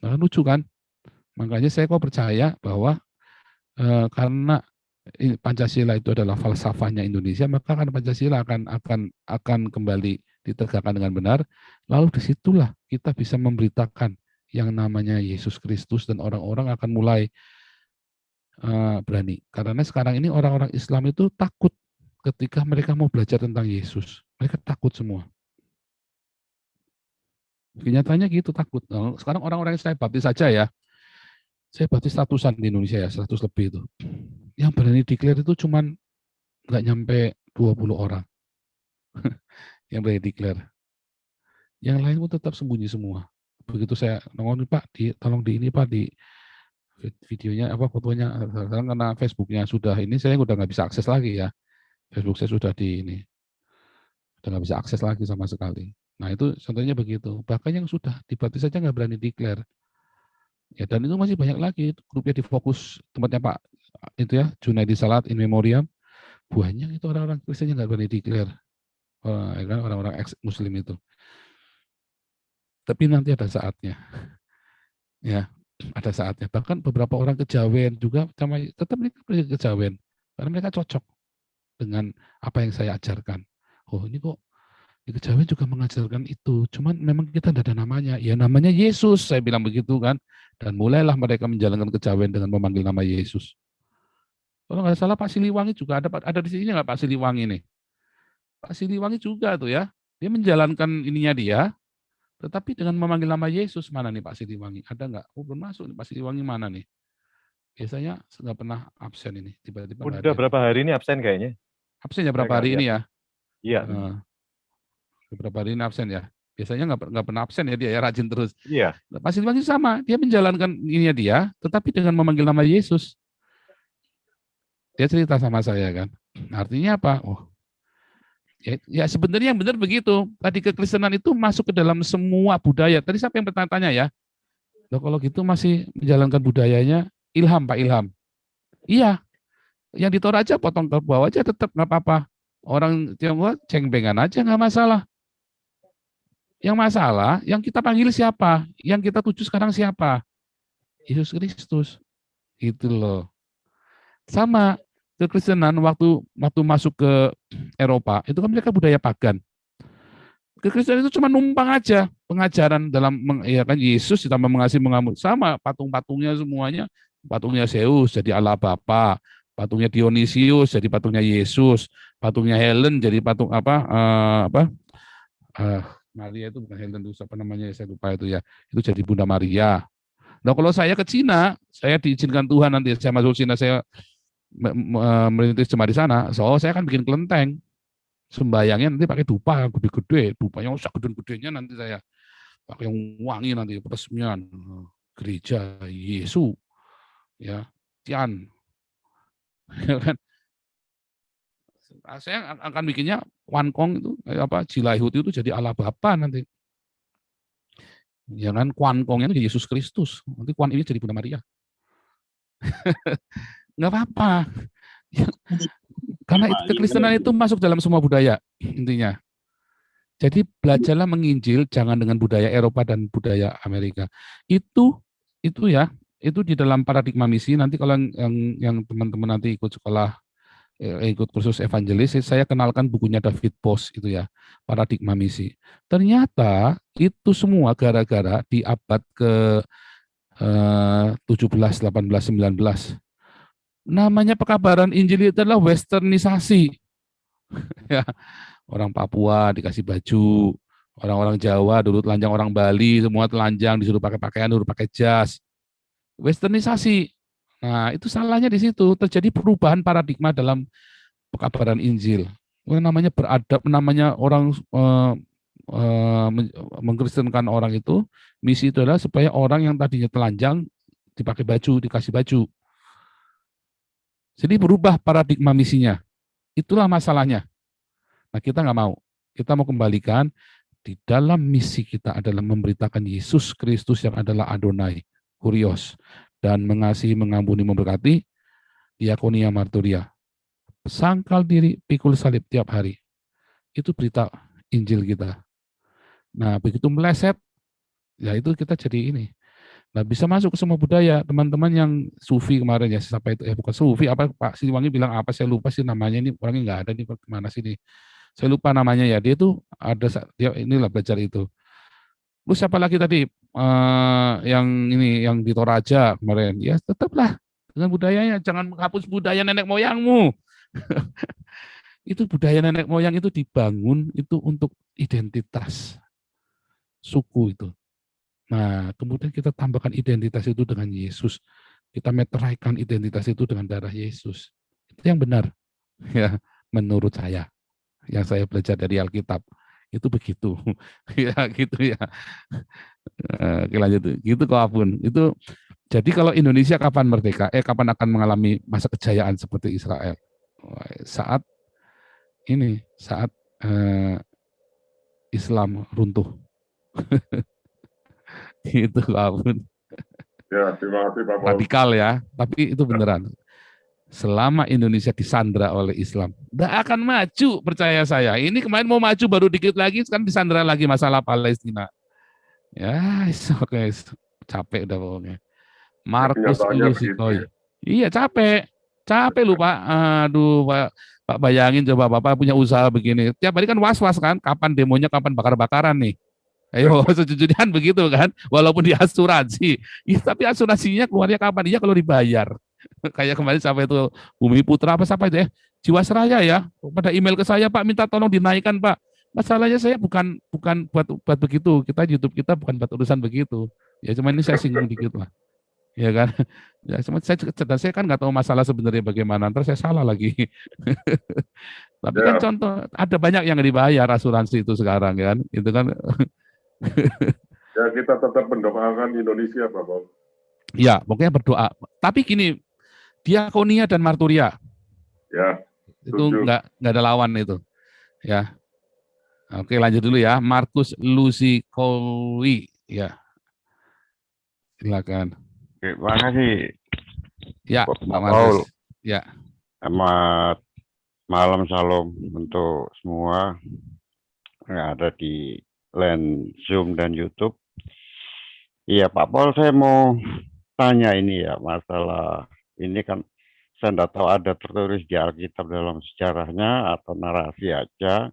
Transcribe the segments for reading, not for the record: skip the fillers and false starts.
Nah, lucu kan? Makanya saya kok percaya bahwa karena Pancasila itu adalah falsafahnya Indonesia, maka kan Pancasila akan kembali ditegakkan dengan benar. Lalu disitulah kita bisa memberitakan yang namanya Yesus Kristus dan orang-orang akan mulai berani. Karena sekarang ini orang-orang Islam itu takut ketika mereka mau belajar tentang Yesus. Mereka takut semua. Kenyataannya gitu, takut. Nah, sekarang orang-orang yang saya baptis saja ya, saya baptis ratusan di Indonesia ya, 100 lebih itu. Yang berani declare itu cuman nggak nyampe 20 orang yang berani declare. Yang lain pun tetap sembunyi semua. Begitu saya nongol, Pak, tolong di ini Pak, di videonya apa fotonya, sekarang karena Facebooknya sudah ini, saya udah nggak bisa akses lagi ya. Facebook saya sudah di ini, udah nggak bisa akses lagi sama sekali. Nah itu contohnya begitu. Bahkan yang sudah dibaptis saja nggak berani declare. Ya, dan itu masih banyak lagi grupnya di Fokus tempatnya Pak itu ya, Junaidi Salat in Memoriam. Banyak itu orang-orang Kristen yang nggak berani declare, ya kan, orang-orang ex Muslim itu. Tapi nanti ada saatnya, ya, ada saatnya. Bahkan beberapa orang kejawen juga sama, tetap mereka pergi ke kejawen karena mereka cocok dengan apa yang saya ajarkan. Oh ini kok di kejawen juga mengajarkan itu, cuman memang kita tidak ada namanya. Ya namanya Yesus, saya bilang begitu kan. Dan mulailah mereka menjalankan kejawen dengan memanggil nama Yesus. Kalau nggak salah Pak Siliwangi juga ada di sini nggak Pak Siliwangi nih? Pak Siliwangi juga tuh ya, dia menjalankan ininya dia, tetapi dengan memanggil nama Yesus. Mana nih Pak Siliwangi? Ada nggak? Oh belum masuk nih, Pak Siliwangi mana nih? Biasanya nggak pernah absen ini, tiba-tiba nggak Udah ada. berapa hari ini absen kayaknya. Absen ya Saya berapa nggak hari lihat. ini ya? Iya, Beberapa hari ini absen ya. Biasanya nggak pernah absen ya, dia ya, rajin terus. iya. Pak Siliwangi sama, dia menjalankan ininya dia, tetapi dengan memanggil nama Yesus. Dia cerita sama saya kan. Artinya apa? Oh, ya sebenarnya yang benar begitu. Tadi kekristenan itu masuk ke dalam semua budaya. Tadi siapa yang bertanya-tanya ya? Loh, kalau gitu masih menjalankan budayanya Ilham, Pak Ilham. Iya, yang di Toraja potong ke bawah aja tetap nggak apa-apa. Orang Tionghoa cengbengan aja nggak masalah. Yang masalah, yang kita panggil siapa? Yang kita tuju sekarang siapa? Yesus Kristus. Itu loh. Sama kekristenan waktu waktu masuk ke Eropa, itu kan mereka budaya pagan. Kekristenan itu cuma numpang aja pengajaran dalam ya kan, Yesus ditambah mengasihi mengampuni, sama patung-patungnya semuanya, patungnya Zeus jadi Allah Bapa, patungnya Dionysius jadi patungnya Yesus, patungnya Helen jadi patung apa uh, Maria itu bukan Helen itu apa namanya, saya lupa itu ya, itu jadi Bunda Maria. Nah kalau saya ke Cina, saya diizinkan Tuhan nanti saya masuk Cina, saya merintis jemaat di sana, so saya akan bikin kelenteng, sembayangnya nanti pakai dupa gede-gede, dupanya usah gede-gedenya, nanti saya pakai yang wangi, nanti peresmian gereja Yesus ya, Tian ya kan. Saya akan bikinnya Wan Kong itu apa, Jilaihut itu jadi Allah Bapa nanti, ya kan. Kwan Kongnya itu jadi Yesus Kristus, nanti Kwan ini jadi Bunda Maria. Nggak apa-apa. Karena kekristenan itu masuk dalam semua budaya intinya. Jadi belajarlah menginjil jangan dengan budaya Eropa dan budaya Amerika. Itu ya, itu di dalam paradigma misi. Nanti kalau yang teman-teman nanti ikut sekolah, ikut kursus evangelis, saya kenalkan bukunya David Bosch itu ya, paradigma misi. Ternyata itu semua gara-gara di abad ke 17, 18, 19. Namanya pekabaran Injil itu adalah westernisasi. Ya, orang Papua dikasih baju, orang-orang Jawa dulu telanjang, orang Bali semua telanjang, disuruh pakai pakaian, disuruh pakai jas. Westernisasi. Nah, itu salahnya di situ. Terjadi perubahan paradigma dalam pekabaran Injil. Namanya beradab, namanya orang mengkristenkan orang itu, misi itu adalah supaya orang yang tadinya telanjang dipakai baju, dikasih baju. Jadi berubah paradigma misinya. Itulah masalahnya. Nah, kita nggak mau. Kita mau kembalikan di dalam misi kita adalah memberitakan Yesus Kristus yang adalah Adonai, Kurios, dan mengasihi, mengampuni, memberkati, diakonia, marturia. Sangkal diri, pikul salib tiap hari. Itu berita Injil kita. Nah, begitu meleset, ya itu kita jadi ini. Nah, bisa masuk ke semua budaya. Teman-teman yang sufi kemarin ya, siapa itu? Bukan sufi, apa Pak Siliwangi bilang apa? Saya lupa sih namanya, ini orangnya nggak ada nih, kemana sih nih? Saya lupa namanya ya. Dia tuh ada, dia inilah belajar itu. Terus siapa lagi tadi? Yang ini, yang di Toraja kemarin. Ya tetaplah dengan budayanya. Jangan menghapus budaya nenek moyangmu. Itu budaya nenek moyang itu dibangun itu untuk identitas suku itu. Nah, kemudian kita tambahkan identitas itu dengan Yesus. Kita meteraikan identitas itu dengan darah Yesus. Itu yang benar. Ya, menurut saya. Yang saya belajar dari Alkitab. Itu begitu. Ya, gitu ya. Oke, lanjut. Gitu kok Apun. Itu jadi kalau Indonesia kapan merdeka? Kapan akan mengalami masa kejayaan seperti Israel? Saat ini, saat Islam runtuh. Itu kok Apun. Ya, terima kasih Pak Paul. Radikal ya, tapi itu beneran. Selama Indonesia disandra oleh Islam, nggak akan maju, percaya saya. Ini kemarin mau maju baru dikit lagi, sekarang disandra lagi masalah Palestina. Ya, oke, capek udah pokoknya. Markus Lusikoi. Iya, capek lu Pak. Aduh, Pak bayangin coba Bapak punya usaha begini. Tiap hari kan was-was kan, kapan demonya, kapan bakar-bakaran nih. Ayo, sejujurnya begitu kan, walaupun di asuransi, ya, tapi asuransinya keluarnya kapan? Iya kalau dibayar. Kayak kemarin sampai itu Bumi Putra apa siapa itu ya, Jiwasraya ya, pada email ke saya Pak minta tolong dinaikkan Pak. Masalahnya saya bukan bukan buat begitu, kita YouTube kita bukan buat urusan begitu. Ya cuma ini saya singgung dikit lah, ya kan. Ya cuma saya kan nggak tahu masalah sebenarnya bagaimana, ntar saya salah lagi. Tapi kan contoh ada banyak yang dibayar asuransi itu sekarang kan, itu kan. Ya kita tetap mendoakan Indonesia, Pak Paul. Ya, pokoknya berdoa. Tapi gini, diakonia dan marturia. Ya. Itu nggak ada lawan itu. Ya. Oke, lanjut dulu ya. Markus Lusikoi. Ya. Silakan. Terima kasih. Ya, Pak Paul. Ya. Selamat malam, salam untuk semua yang ada di line Zoom dan YouTube. Iya Pak Paul, saya mau tanya ini ya, masalah ini kan saya tidak tahu ada tertulis di Alkitab dalam sejarahnya atau narasi aja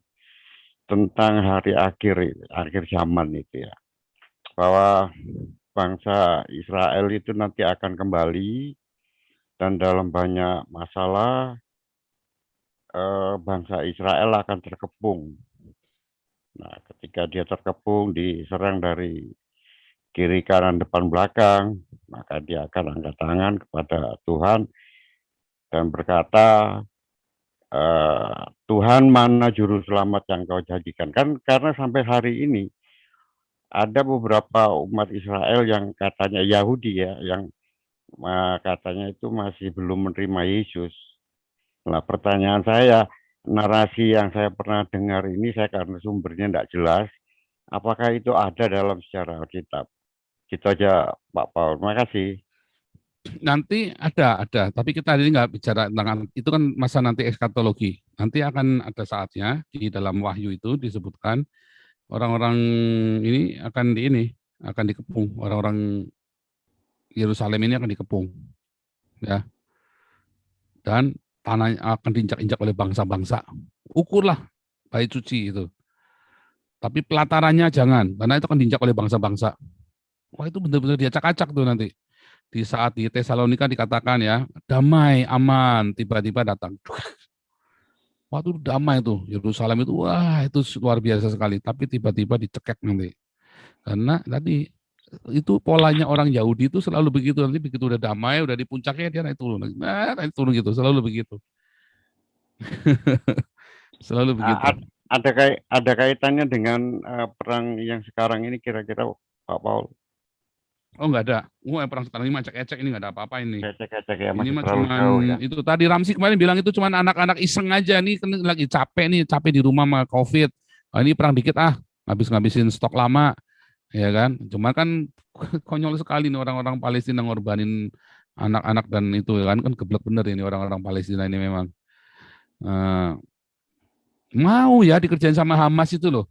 tentang hari akhir zaman itu ya, bahwa bangsa Israel itu nanti akan kembali dan dalam banyak masalah bangsa Israel akan terkepung. Nah, ketika dia terkepung, diserang dari kiri, kanan, depan, belakang, maka dia akan angkat tangan kepada Tuhan dan berkata, Tuhan mana juru selamat yang kau janjikan. Kan karena sampai hari ini ada beberapa umat Israel yang katanya Yahudi ya, yang katanya itu masih belum menerima Yesus. Nah, pertanyaan saya, narasi yang saya pernah dengar ini, saya karena sumbernya tidak jelas, apakah itu ada dalam sejarah Alkitab? Gitu aja Pak Paul, terima kasih. Nanti ada, tapi kita hari ini nggak bicara tentang itu, kan masa nanti eskatologi. Nanti akan ada saatnya di dalam Wahyu itu disebutkan orang-orang ini akan dikepung, orang-orang Yerusalem ini akan dikepung, ya. Dan tanah akan diinjak-injak oleh bangsa-bangsa. Ukurlah bait suci itu. Tapi pelatarannya jangan, karena itu akan diinjak oleh bangsa-bangsa. Wah, itu benar-benar diacak-acak tuh nanti. Di saat di Tesalonika dikatakan ya, damai, aman, tiba-tiba datang. Wah, itu damai tuh, Yerusalem itu, wah itu luar biasa sekali. Tapi tiba-tiba dicekek nanti. Karena tadi itu polanya orang Yahudi itu selalu begitu, nanti begitu udah damai, udah di puncaknya dia naik turun, naik turun gitu, selalu begitu. Selalu begitu. Ada kaitannya dengan perang yang sekarang ini kira-kira Pak Paul? Oh enggak ada. Perang sekarang ini ecek-ecek, ini enggak ada apa-apa ini. Ecek-ecek ya, ini mah cuman ya. Itu tadi Ramsi kemarin bilang itu cuma anak-anak iseng aja nih, kan lagi capek di rumah sama COVID. Ini perang dikit ngabisin stok lama. Ya kan? Cuma kan konyol sekali nih orang-orang Palestina ngorbanin anak-anak dan itu kan geblek bener ini orang-orang Palestina ini memang. Mau ya dikerjain sama Hamas itu loh.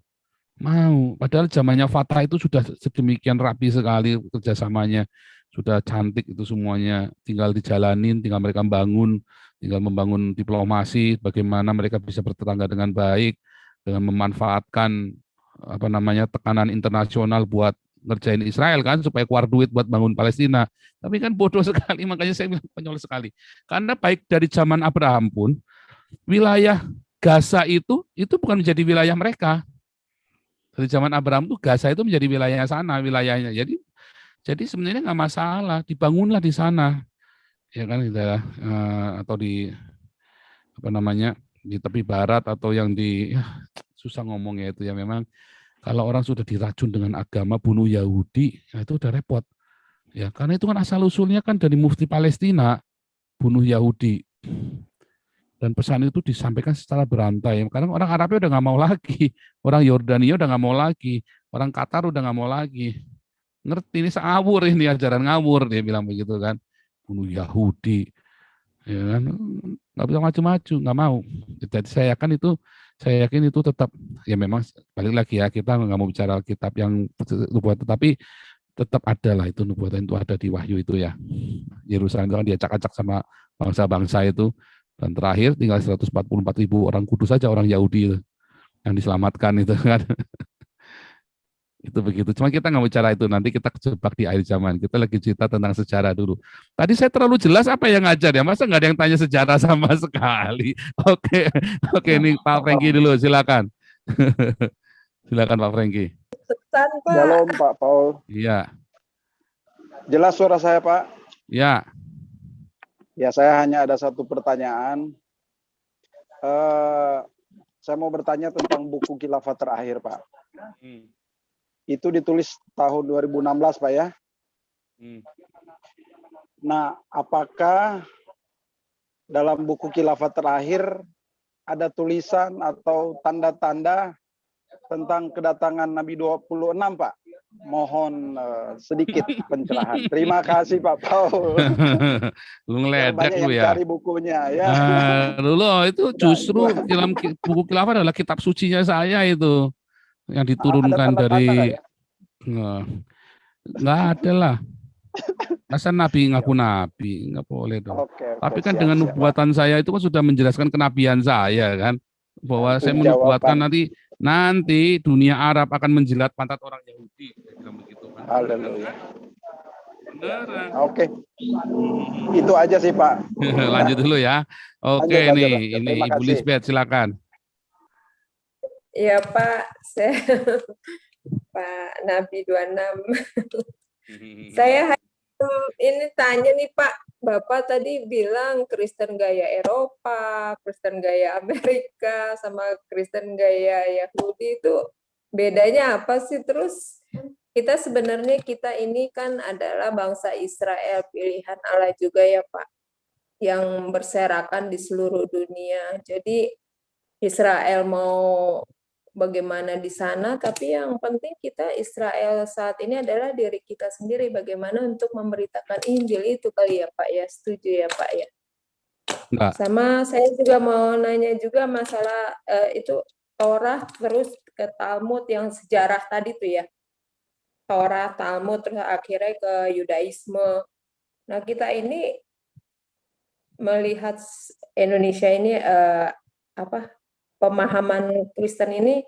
Mau. Padahal zamannya Fatah itu sudah sedemikian rapi sekali kerjasamanya. Sudah cantik itu semuanya. Tinggal dijalanin, tinggal mereka bangun, tinggal membangun diplomasi, bagaimana mereka bisa bertetangga dengan baik, dengan memanfaatkan apa namanya tekanan internasional buat ngerjain Israel kan supaya keluar duit buat bangun Palestina. Tapi kan bodoh sekali, makanya saya bilang konyol sekali. Karena baik dari zaman Abraham pun wilayah Gaza itu bukan menjadi wilayah mereka. Dari zaman Abraham tuh Gaza itu menjadi wilayah sana, wilayahnya. Jadi sebenarnya nggak masalah, dibangunlah di sana, ya kan, atau di apa namanya di tepi barat atau yang di ya, susah ngomongnya itu ya memang kalau orang sudah diracun dengan agama bunuh Yahudi, ya itu udah repot. Ya, karena itu kan asal usulnya kan dari mufti Palestina, bunuh Yahudi. Dan pesan itu disampaikan secara berantai. Karena orang Arabnya udah nggak mau lagi, orang Yordania udah nggak mau lagi, orang Qatar udah nggak mau lagi. Ngerti ini seawur ini ajaran ngawur dia bilang begitu kan. Bunuh Yahudi, ya kan nggak bisa maju-maju, nggak mau. Jadi saya yakin itu tetap ya memang balik lagi ya kita nggak mau bicara kitab yang nubuat tetapi tetap ada lah itu nubuatan itu ada di Wahyu itu ya. Yerusalem itu kan diacak-acak sama bangsa-bangsa itu. Dan terakhir tinggal 144.000 orang kudus saja orang Yahudi itu, yang diselamatkan itu kan. Itu begitu. Cuma kita nggak bicara itu, nanti kita kejebak di akhir zaman. Kita lagi cerita tentang sejarah dulu. Tadi saya terlalu jelas apa yang ngajar ya? Masa nggak ada yang tanya sejarah sama sekali? Oke, oke ini Pak Franky dulu, silakan. Silakan Pak Franky. Pesan, Pak. Shalom Pak Paul. Iya. Jelas suara saya Pak? Ya. Ya saya hanya ada satu pertanyaan. Saya mau bertanya tentang buku Khilafat Terakhir Pak. Itu ditulis tahun 2016 Pak ya. Nah apakah dalam buku Khilafat Terakhir ada tulisan atau tanda-tanda tentang kedatangan Nabi 26 Pak? Mohon sedikit pencerahan. Terima kasih Pak Paul. Lu ngeledek lu ya. Cari bukunya ya. Dulu itu justru dalam buku Khilafat adalah kitab sucinya saya itu yang diturunkan dari nggak ada lah. Masa Nabi ngaku Nabi nggak boleh dong. Tapi kan dengan nubuatan saya itu kan sudah menjelaskan kenabian saya kan bahwa saya menubuatkan nanti dunia Arab akan menjilat pantat orang Yahudi. Begitu, kan? Haleluya. Oke. Itu aja sih Pak. Lanjut dulu ya. Oke nih, ini Ibu Lisbeth silakan. Iya Pak, saya Pak Nabi 26. Saya ini tanya nih Pak, Bapak tadi bilang Kristen gaya Eropa, Kristen gaya Amerika, sama Kristen gaya Yahudi itu bedanya apa sih? Terus kita sebenarnya ini kan adalah bangsa Israel, pilihan Allah juga ya Pak, yang berserakan di seluruh dunia. Jadi Israel mau bagaimana di sana, tapi yang penting kita Israel saat ini adalah diri kita sendiri, bagaimana untuk memberitakan Injil itu kali ya Pak ya, setuju ya Pak ya? Enggak. Sama saya juga mau nanya juga masalah itu Torah terus ke Talmud yang sejarah tadi tuh ya, Torah, Talmud, terus akhirnya ke Yudaisme. Nah kita ini melihat Indonesia ini pemahaman Kristen ini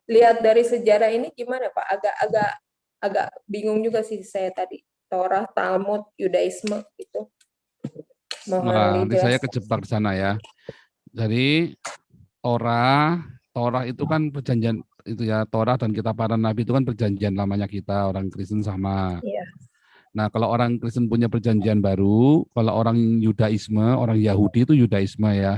lihat dari sejarah ini gimana Pak? Agak bingung juga sih saya tadi. Torah, Talmud, Yudaisme gitu. Mohon saya kejebak di sana ya. Jadi Torah itu kan perjanjian itu ya, Torah dan kitab para nabi itu kan perjanjian lamanya kita orang Kristen sama. Iya. Nah, kalau orang Kristen punya perjanjian baru, kalau orang Yudaisme, orang Yahudi itu Yudaisme ya.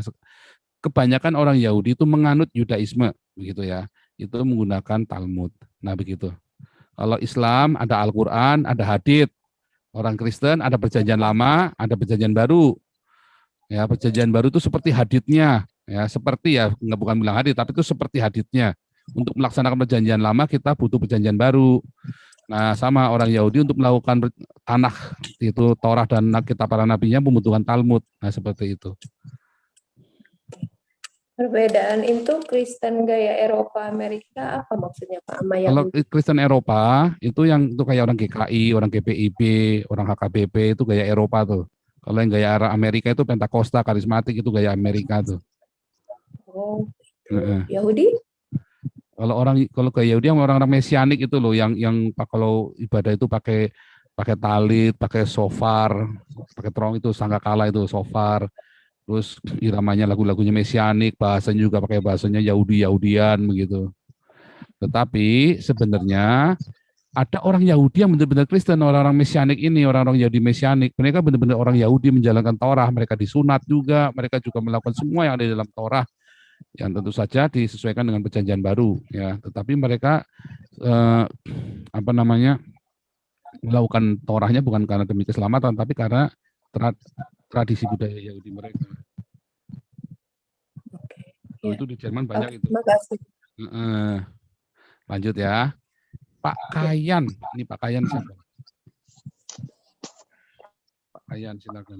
Kebanyakan orang Yahudi itu menganut Yudaisme, begitu ya. Itu menggunakan Talmud. Nah, begitu. Kalau Islam ada Al-Qur'an, ada hadits. Orang Kristen ada perjanjian lama, ada perjanjian baru. Ya, perjanjian baru itu seperti haditsnya, ya, seperti ya, bukan bilang hadits, tapi itu seperti haditsnya. Untuk melaksanakan perjanjian lama kita butuh perjanjian baru. Nah, sama orang Yahudi untuk melakukan tanah itu Torah dan kitab para nabinya membutuhkan Talmud. Nah, seperti itu. Perbedaan itu Kristen gaya Eropa Amerika apa maksudnya Pak sama Kalau Yahudi? Kristen Eropa itu yang itu kayak orang GKI, orang GPIB, orang HKBP itu gaya Eropa tuh. Kalau yang gaya arah Amerika itu Pentakosta, karismatik itu gaya Amerika tuh. Oh, Heeh. Yahudi? Kalau gaya Yahudi yang orang-orang mesianik itu loh, yang kalau ibadah itu pakai talit, pakai shofar, pakai terong itu sangkakala itu shofar. Terus iramanya lagu-lagunya mesianik, bahasanya juga pakai bahasanya Yahudi-Yahudian begitu. Tetapi sebenarnya ada orang Yahudi yang benar-benar Kristen, orang-orang mesianik ini, orang-orang Yahudi mesianik. Mereka benar-benar orang Yahudi menjalankan Torah, mereka disunat juga, mereka juga melakukan semua yang ada di dalam Torah, yang tentu saja disesuaikan dengan perjanjian baru, ya. Tetapi mereka melakukan Torahnya bukan karena demi keselamatan, tapi karena tradisi budaya Yahudi mereka. Ya. Itu di Jerman banyak itu. Terima kasih. Lanjut ya. Pak Kayan. Ini Pak Kayan siapa? Pak Kayan silakan.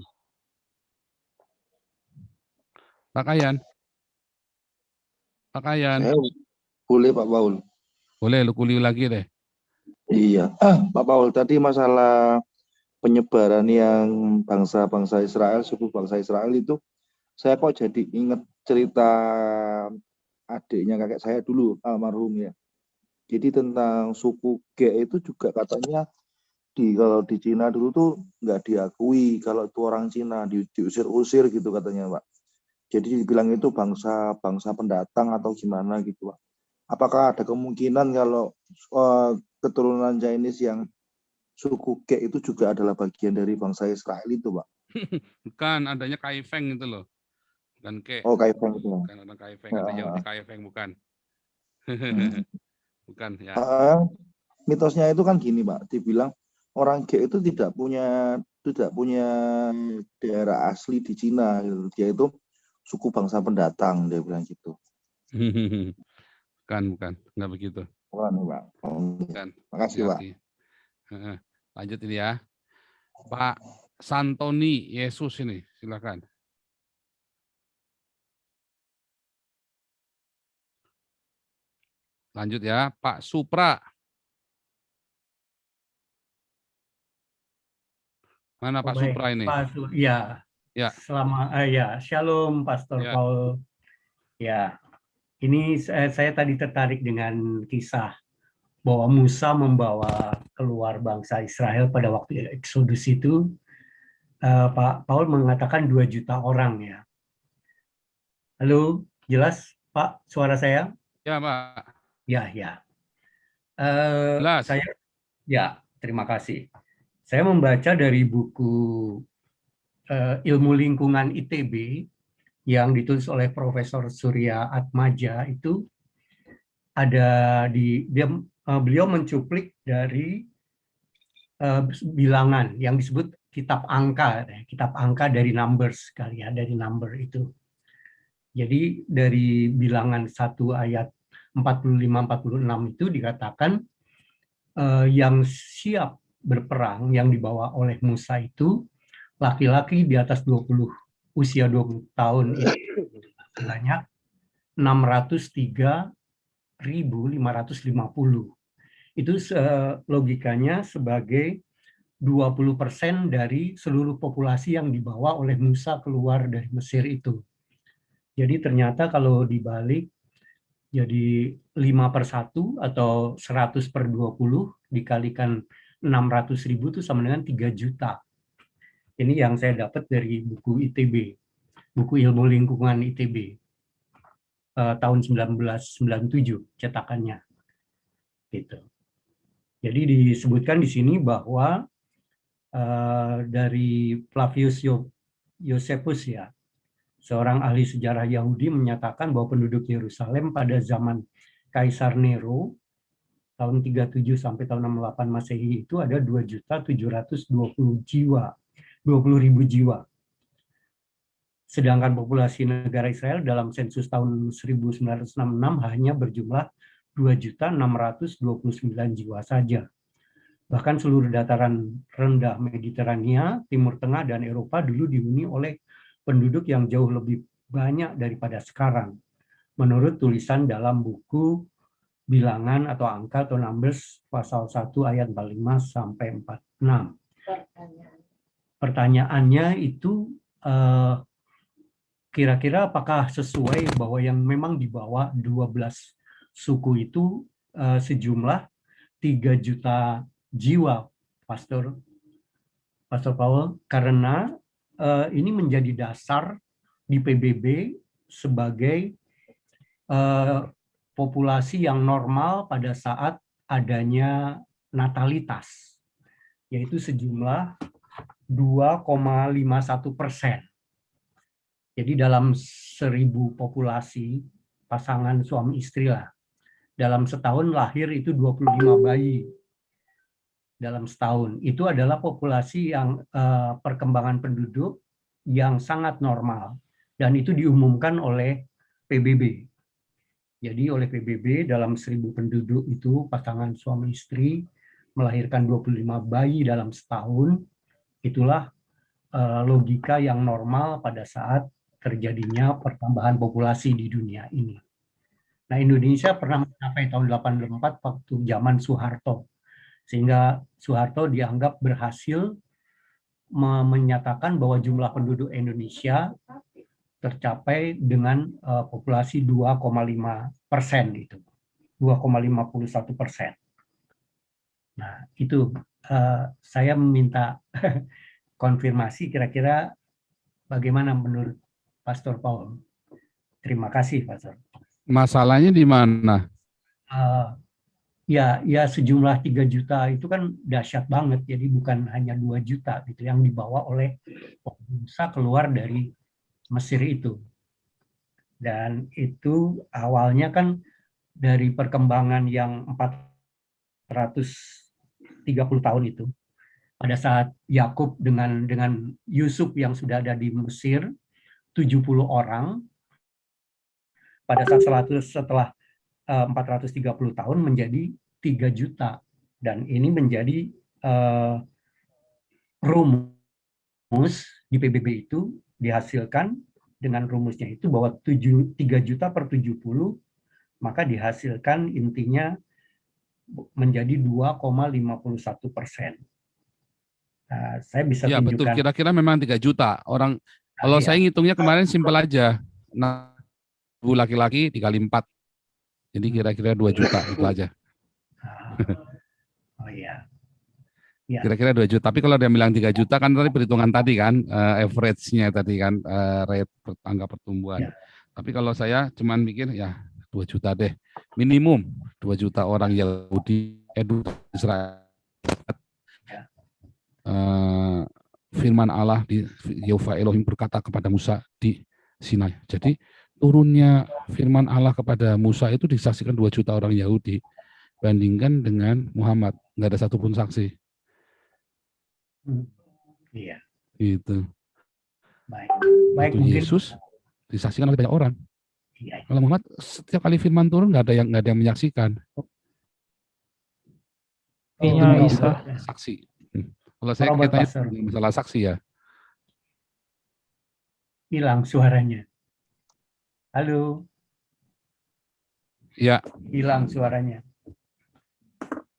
Pak Kayan. Pak Kayan. Boleh Pak Paul. Boleh, lu kuliah lagi deh. Iya. Pak Paul, tadi masalah penyebaran yang bangsa-bangsa Israel, suku bangsa Israel itu, saya kok jadi ingat cerita adiknya kakek saya dulu, almarhum ya. Jadi tentang suku G itu juga katanya kalau di Cina dulu tuh nggak diakui kalau itu orang Cina, diusir-usir gitu katanya Pak. Jadi dibilang itu bangsa pendatang atau gimana gitu Pak. Apakah ada kemungkinan kalau keturunan Chinese yang suku G itu juga adalah bagian dari bangsa Israel itu Pak? Bukan, adanya Kaifeng itu loh. Bukan Ke. Oh, Kaifeng itu. Bukan orang Kaifeng, ada Yahudi Kaifeng, bukan. Bukan ya. Mitosnya itu kan gini Pak, dibilang orang G itu tidak punya daerah asli di Cina gitu. Dia itu suku bangsa pendatang, dia bilang gitu. Bukan, enggak begitu. Bukan Pak. Bukan. Makasih Pak. Lanjut ini ya. Pak Santoni Yesus ini, silakan. Lanjut ya, Pak Supra. Mana Pak Supra ini? Ya. Shalom Pastor Ya. Paul. Ya, ini saya tadi tertarik dengan kisah bahwa Musa membawa keluar bangsa Israel pada waktu Exodus itu. Pak Paul mengatakan 2 juta orang ya. Halo, jelas Pak suara saya? Ya Pak. Ya. Jelas. Terima kasih. Saya membaca dari buku Ilmu Lingkungan ITB yang ditulis oleh Profesor Surya Atmaja itu ada beliau mencuplik dari bilangan yang disebut kitab angka dari numbers kali ya, dari number itu. Jadi dari bilangan 1 ayat 45-46 itu dikatakan yang siap berperang yang dibawa oleh Musa itu laki-laki di atas usia 20 tahun itu sebanyak 603.550. Itu logikanya sebagai 20% dari seluruh populasi yang dibawa oleh Musa keluar dari Mesir itu. Jadi ternyata kalau dibalik jadi 5/1 atau 100/20 dikalikan 600.000 itu sama dengan 3 juta. Ini yang saya dapat dari buku ITB, buku Ilmu Lingkungan ITB, tahun 1997 cetakannya. Gitu. Jadi disebutkan di sini bahwa dari Flavius Josephus ya, seorang ahli sejarah Yahudi menyatakan bahwa penduduk Yerusalem pada zaman Kaisar Nero tahun 37 sampai tahun 68 Masehi itu ada 2.720.000 jiwa. Sedangkan populasi negara Israel dalam sensus tahun 1966 hanya berjumlah 2.629 jiwa saja. Bahkan seluruh dataran rendah Mediterania, Timur Tengah, dan Eropa dulu dihuni oleh penduduk yang jauh lebih banyak daripada sekarang. menurut tulisan dalam buku Bilangan atau Angka atau Numbers pasal 1 ayat 45 sampai 46. Pertanyaannya itu kira-kira apakah sesuai bahwa yang memang di bawah 12 suku itu sejumlah 3 juta jiwa, Pastor Paul, karena ini menjadi dasar di PBB sebagai populasi yang normal pada saat adanya natalitas, yaitu sejumlah 2,51%. Jadi dalam 1.000 populasi pasangan suami istri lah, dalam setahun lahir itu 25 bayi dalam setahun. Itu adalah populasi yang perkembangan penduduk yang sangat normal, dan itu diumumkan oleh PBB. Jadi oleh PBB dalam 1.000 penduduk itu pasangan suami istri melahirkan 25 bayi dalam setahun. Itulah logika yang normal pada saat terjadinya pertambahan populasi di dunia ini. Nah, Indonesia pernah mencapai tahun 84 waktu zaman Soeharto. Sehingga Soeharto dianggap berhasil menyatakan bahwa jumlah penduduk Indonesia tercapai dengan populasi 2,5% itu, 2,51%. Nah, itu saya meminta konfirmasi kira-kira bagaimana menurut Pastor Paul. Terima kasih, Pastor. Masalahnya di mana? Ya sejumlah 3 juta itu kan dahsyat banget, jadi bukan hanya 2 juta gitu yang dibawa oleh Musa keluar dari Mesir itu. Dan itu awalnya kan dari perkembangan yang 430 tahun itu. Pada saat Yakub dengan Yusuf yang sudah ada di Mesir, 70 orang. Pada saat setelah 430 tahun menjadi 3 juta. Dan ini menjadi rumus di PBB itu dihasilkan dengan rumusnya itu bahwa 3 juta per 70, maka dihasilkan intinya menjadi 2,51%. Saya bisa Ya, tunjukkan. betul. Kira-kira memang 3 juta. Orang, kalau saya ngitungnya kemarin simpel aja. 6.000 laki-laki dikali 4. Jadi kira-kira 2 juta, itu aja. Oh iya. Kira-kira 2 juta. Tapi kalau dia bilang 3 juta kan tadi perhitungan tadi kan, average-nya tadi kan, rate angka pertumbuhan. Ya. Tapi kalau saya cuman mikir ya 2 juta deh. Minimum 2 juta orang Yahudi, Israel. Firman Allah di Yehova Elohim berkata kepada Musa di Sinai. Jadi turunnya firman Allah kepada Musa itu disaksikan 2 juta orang Yahudi. Bandingkan dengan Muhammad, nggak ada satupun saksi. Iya. Gitu. Baik waktu mungkin Yesus disaksikan oleh banyak orang. Iya. Kalau Muhammad setiap kali firman turun nggak ada yang menyaksikan. Iya, Itu saksi. Kalau saya katanya masalah saksi ya. Hilang suaranya. Halo. Ya. Hilang suaranya.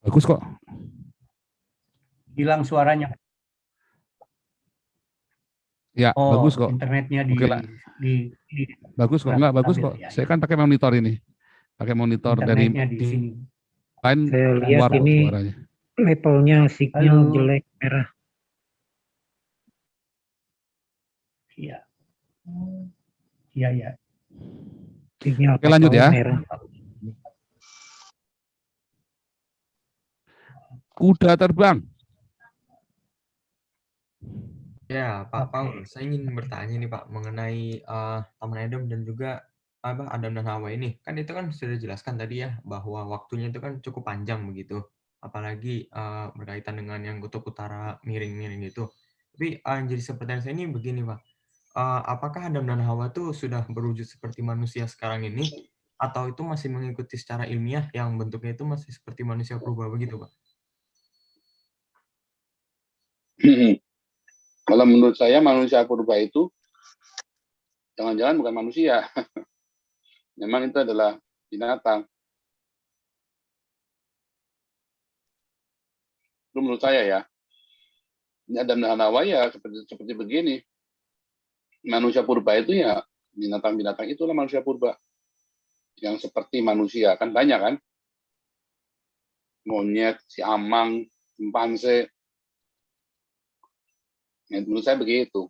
Bagus kok. Hilang suaranya. Ya, bagus kok. Internetnya di bagus kok, enggak bagus kok. Ya. Saya kan pakai monitor ini. Pakai monitor internetnya dari di sini. Saya lihat ini suaranya. Levelnya signal jelek merah. Iya. Iya. Signal. Oke, lanjut ya. Merah. Kuda terbang. Ya, Pak Paul, saya ingin bertanya nih Pak mengenai Taman Eden dan juga Adam dan Hawa ini. Kan itu kan sudah dijelaskan tadi ya bahwa waktunya itu kan cukup panjang begitu. Apalagi berkaitan dengan yang kutub utara miring-miring itu. Tapi jadi seperti saya ini begini Pak. Apakah Adam dan Hawa itu sudah berwujud seperti manusia sekarang ini? Atau itu masih mengikuti secara ilmiah yang bentuknya itu masih seperti manusia purba begitu Pak? Kalau menurut saya manusia purba itu jangan-jangan bukan manusia. Memang itu adalah binatang. Itu menurut saya ya. Ini Adam dan Hawa ya seperti begini. Manusia purba itu ya binatang-binatang itulah manusia purba. Yang seperti manusia kan banyak kan. Monyet, si amang, simpanse. Ya, menurut saya begitu.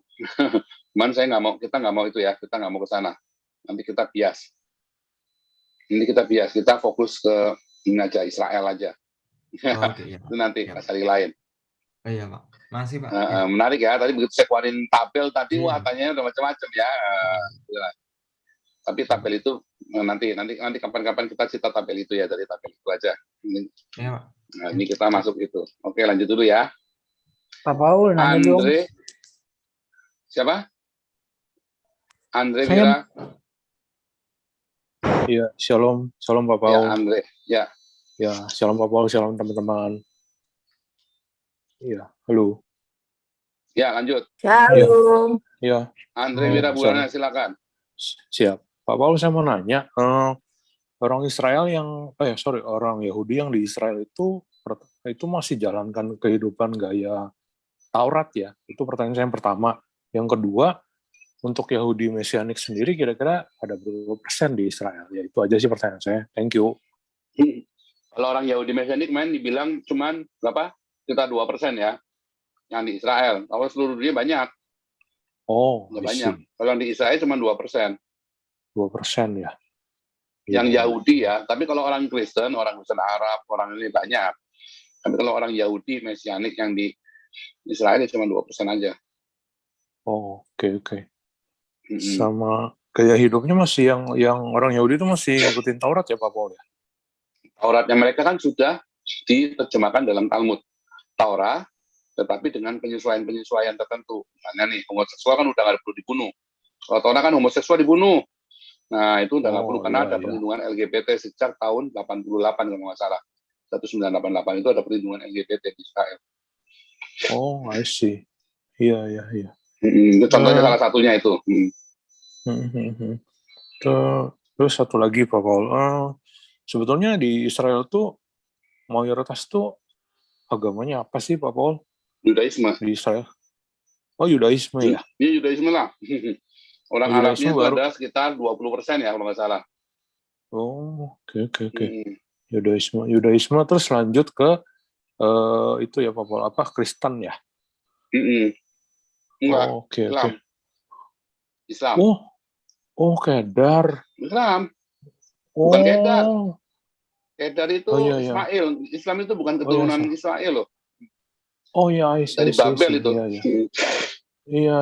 Cuman kita nggak mau itu ya, kita nggak mau ke sana. Nanti kita bias. Kita fokus ke ini aja, Israel aja. Oke, ya, Itu nanti ya. hari lain. Oh, iya Pak, masih Pak. Menarik ya, tadi begitu saya keluarin tabel tadi, Iya. wah tanyanya udah macam-macam ya. Tapi tabel itu nanti kapan-kapan kita cerita tabel itu ya, dari tabel itu aja. Iya Pak. Nah, ini kita masuk itu. Oke, lanjut dulu ya. Pak Paul, nanya dong. Andre, siapa? Andre Saya- Wira. Iya, shalom Pak Ya, Paul. Andre. Ya, Ya, shalom Pak Paul, shalom teman-teman. Iya, halo. ya lanjut. Shalom. Iya, Andre Oh, Wira Buana, silakan. siap. Pak Paul, saya mau nanya, orang Israel orang Yahudi yang di Israel itu masih jalankan kehidupan gaya Taurat ya? Itu pertanyaan saya yang pertama. Yang kedua, untuk Yahudi Mesianik sendiri kira-kira ada berapa persen di Israel? Ya itu aja sih pertanyaan saya. Thank you. Kalau orang Yahudi Mesianik dibilang cuman berapa? Kita 2% ya. Yang di Israel. Kalau seluruh dunia banyak. Oh, Nggak I banyak. see. Kalau yang di Israel cuma 2%. 2% ya. Yang Iya. Yahudi ya. Tapi kalau orang Kristen Arab, orang ini banyak. Tapi kalau orang Yahudi Mesianik yang di Israel cuma 2% aja. Oh, oke. Mm-mm. Sama gaya hidupnya masih yang orang Yahudi itu masih ngikutin Taurat ya Pak Paul ya? Tauratnya mereka kan sudah diterjemahkan dalam Talmud. Taurat, tetapi dengan penyesuaian tertentu. Misalnya nih, homoseksual kan udah nggak perlu dibunuh. Kalau Taurat kan homoseksual dibunuh. Nah, itu udah nggak perlu, karena ada perlindungan LGBT sejak tahun 88 kalau nggak salah. 1988 itu ada perlindungan LGBT di Israel. Oh, I see. Iya. Itu contohnya salah satunya itu. Terus satu lagi Pak Paul, sebetulnya di Israel tuh mayoritas tuh agamanya apa sih Pak Paul Yudaisme. di Israel? Oh, Yudaisme ya? Iya, Yudaisme lah. Orang Yudaisme Arabnya itu baru- ada sekitar 20% ya kalau nggak salah. Oh, oke. Yudaisme terus lanjut ke itu ya Pak Paul, apa Kristen ya? Enggak, Oh, oke. Islam. Oh, Kedar. Islam. Oh. Bukan Kedar. Kedar itu Oh, iya. Ismail. Islam itu bukan keturunan Israel loh. Oh iya, Dari Babel itu. Iya.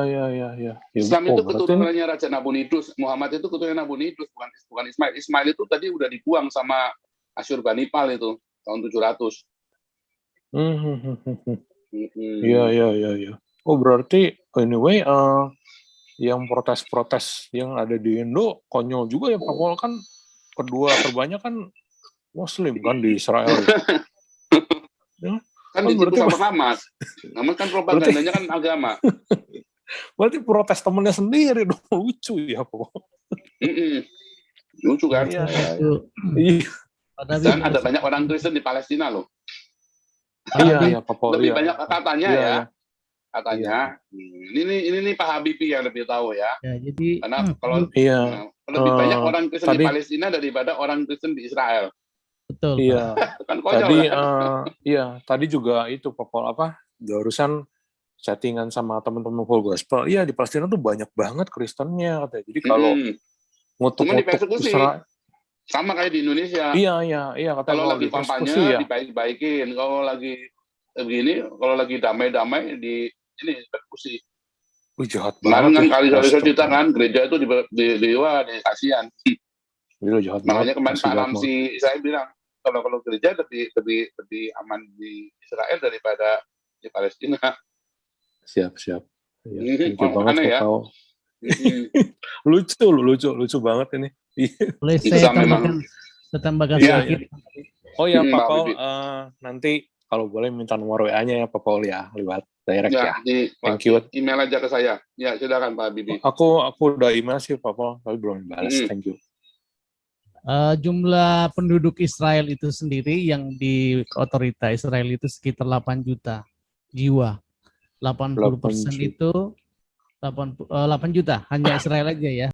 Ya, Islam itu berarti- keturunannya Raja Nabonidus. Muhammad itu keturunan Nabonidus, bukan Ismail. Ismail itu tadi udah dibuang sama Asyurbanipal itu tahun 700. Iya. Oh berarti anyway yang protes-protes yang ada di Indo konyol juga ya Pak Paul, kan kedua terbanyak kan Muslim kan di Israel. Ya, Kan ditipu sama Hamas. Hamas kan propagandanya kan agama. berarti protes temennya sendiri dong, lucu ya Pak Paul. Lucu kan? Iya. Dan ada banyak orang Kristen di Palestina loh. Iya Pak Paul. Lebih Iya. banyak katanya Iya, ya. iya. Katanya. Ini Pak Habibie yang lebih tahu ya. Jadi Karena kalau lebih banyak orang Kristen di Palestina daripada orang Kristen di Israel. betul. Iya. Kan konyol Tadi ya. tadi juga itu Pak Paul barusan chattingan sama teman-teman full gospel. Iya, di Palestina tuh banyak banget Kristennya katanya. Jadi kalau Cuma ngutuk dipersekusi. Israel, Sama kayak di Indonesia. Iya katanya Kalau lagi dipersekusi kampanye ya. dibaik-baikin. Kalau lagi begini, kalau lagi damai-damai ini persekusi. Jahat Kemarin banget kan kali cerita kan gereja itu di kasihan. Gila, jahat Makanya banget. kemarin Masih Pak jahat Ramsi saya bilang kalau gereja lebih aman di Israel daripada di Palestina. Siap. Iya, thank you banget aneh Pak ya. Paul. lucu banget ini. Boleh Bisa saya memang. tambahkan Iya. sedikit. Oh ya Pak Pak Paul, Bibi. nanti kalau boleh minta nomor WA-nya ya Pak Paul ya, lewat direct ya. Thank you. Email aja ke saya. Ya, silakan Pak Bibi. Aku udah email sih Pak Paul, tapi belum dibalas. Thank you. Jumlah penduduk Israel itu sendiri yang di otorita Israel itu sekitar 8 juta jiwa. 80% itu 8 juta, hanya Israel aja ya.